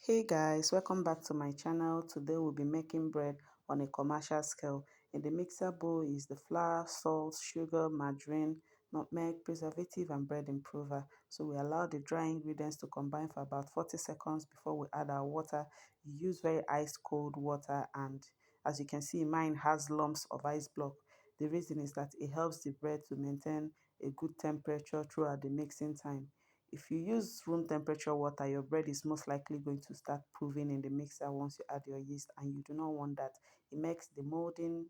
Hey guys, welcome back to my channel. Today we'll be making bread on a commercial scale. In the mixer bowl is the flour, salt, sugar, margarine, nutmeg, preservative and bread improver. So we allow the dry ingredients to combine for about 40 seconds before we add our water. You use very ice cold water, and as you can see, mine has lumps of ice block. The reason is that it helps the bread to maintain a good temperature throughout the mixing time. If you use room temperature water, your bread is most likely going to start proving in the mixer once you add your yeast, and you do not want that. It makes the molding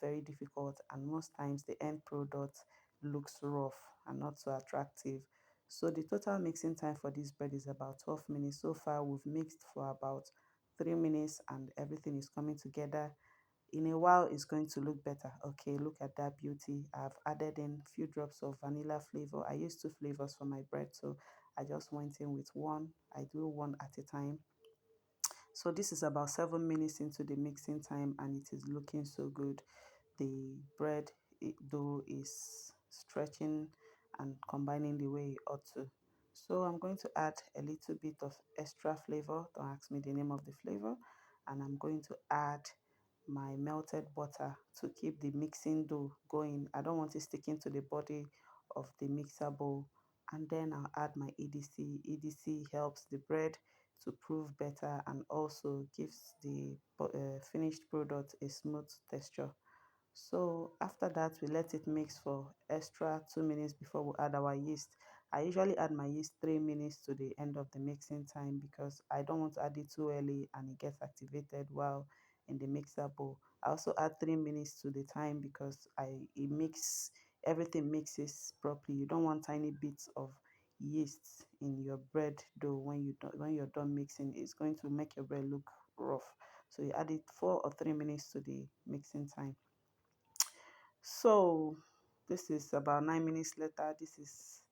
very difficult, and most times the end product looks rough and not so attractive. So the total mixing time for this bread is about 12 minutes. So far we've mixed for about 3 minutes and everything is coming together. In a while it's going to look better. Okay, look at that beauty. I've added in a few drops of vanilla flavor. I use 2 flavors for my bread, so I just went in with one. I do one at a time. So this is about 7 minutes into the mixing time and it is looking so good. The bread dough is stretching and combining the way it ought to. So I'm going to add a little bit of extra flavor. Don't ask me the name of the flavor. And I'm going to add my melted butter to keep the mixing dough going. I don't want it sticking to the body of the mixer bowl. And then I'll add my EDC. EDC helps the bread to prove better and also gives the finished product a smooth texture. So after that, we let it mix for extra 2 minutes before we add our yeast. I usually add my yeast 3 minutes to the end of the mixing time because I don't want to add it too early and it gets activated while in the mixer bowl. I also add 3 minutes to the time because everything mixes properly. You don't want tiny bits of yeast in your bread dough when you're done mixing. It's going to make your bread look rough. So you add it 4 or 3 minutes to the mixing time. So this is about 9 minutes later. This is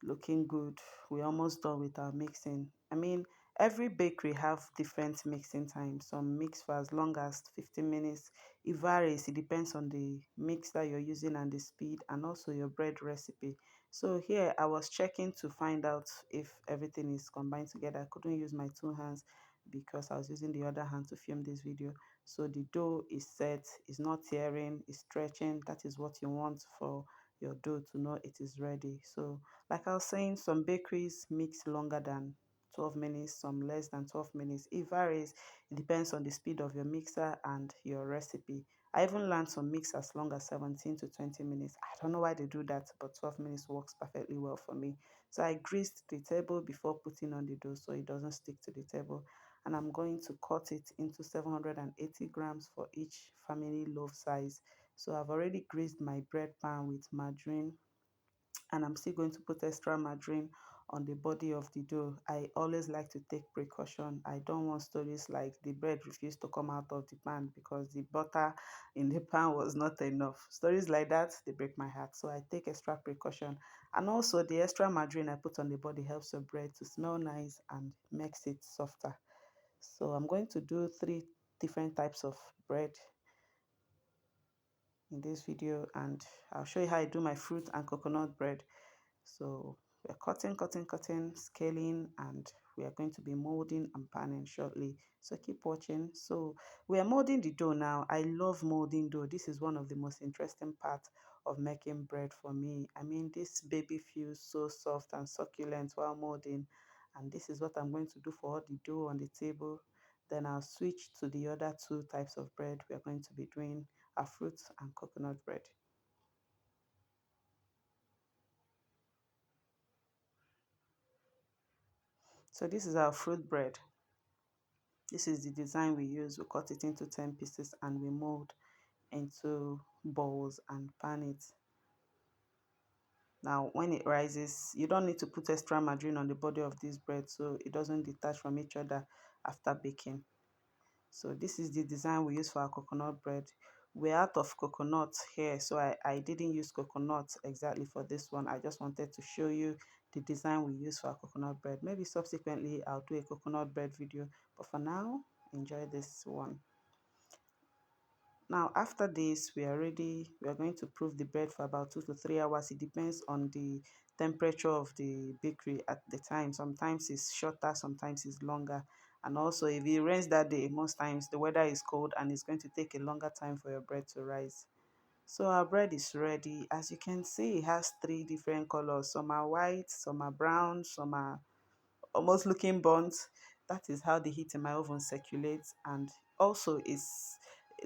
looking good. We're almost done with our mixing. I mean, every bakery have different mixing times. Some mix for as long as 15 minutes. It varies. It depends on the mix that you're using and the speed and also your bread recipe. So here I was checking to find out if everything is combined together. I couldn't use my 2 hands because I was using the other hand to film this video. So the dough is set, it's not tearing, it's stretching. That is what you want for your dough to know it is ready. So like I was saying, some bakeries mix longer than 12 minutes, some less than 12 minutes. It varies. It depends on the speed of your mixer and your recipe. I even learned some mix as long as 17 to 20 minutes. I don't know why they do that, but 12 minutes works perfectly well for me. So I greased the table before putting on the dough so it doesn't stick to the table. And I'm going to cut it into 780 grams for each family loaf size. So I've already greased my bread pan with margarine, and I'm still going to put extra margarine on the body of the dough. I always like to take precaution. I don't want stories like the bread refused to come out of the pan because the butter in the pan was not enough. Stories like that, they break my heart. So I take extra precaution. And also the extra margarine I put on the body helps the bread to smell nice and makes it softer. So I'm going to do 3 different types of bread in this video, and I'll show you how I do my fruit and coconut bread. So we're cutting, scaling, and we are going to be molding and panning shortly. So keep watching. So we are molding the dough now. I love molding dough. This is one of the most interesting parts of making bread for me. I mean, this baby feels so soft and succulent while molding. And this is what I'm going to do for all the dough on the table. Then I'll switch to the other 2 types of bread. We are going to be doing our fruit and coconut bread. So this is our fruit bread. This is the design we use. We cut it into 10 pieces and we mold into balls and pan it. Now when it rises, you don't need to put extra margarine on the body of this bread so it doesn't detach from each other after baking. So this is the design we use for our coconut bread. We're out of coconut here, so I didn't use coconut exactly for this one. I just wanted to show you the design we use for our coconut bread. Maybe subsequently I'll do a coconut bread video, but for now, enjoy this one. Now after this, we are going to proof the bread for about 2 to 3 hours. It depends on the temperature of the bakery at the time. Sometimes it's shorter, sometimes it's longer. And also, if it rains that day, most times the weather is cold and it's going to take a longer time for your bread to rise. So our bread is ready. As you can see, it has three different colors. Some are white, some are brown, some are almost looking burnt. That is how the heat in my oven circulates. And also, is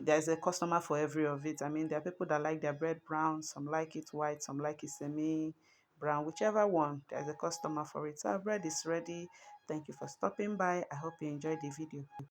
there's a customer for every of it. I mean, there are people that like their bread brown, some like it white, some like it semi brown, whichever one, there's a customer for it. So our bread is ready. Thank you for stopping by. I hope you enjoyed the video.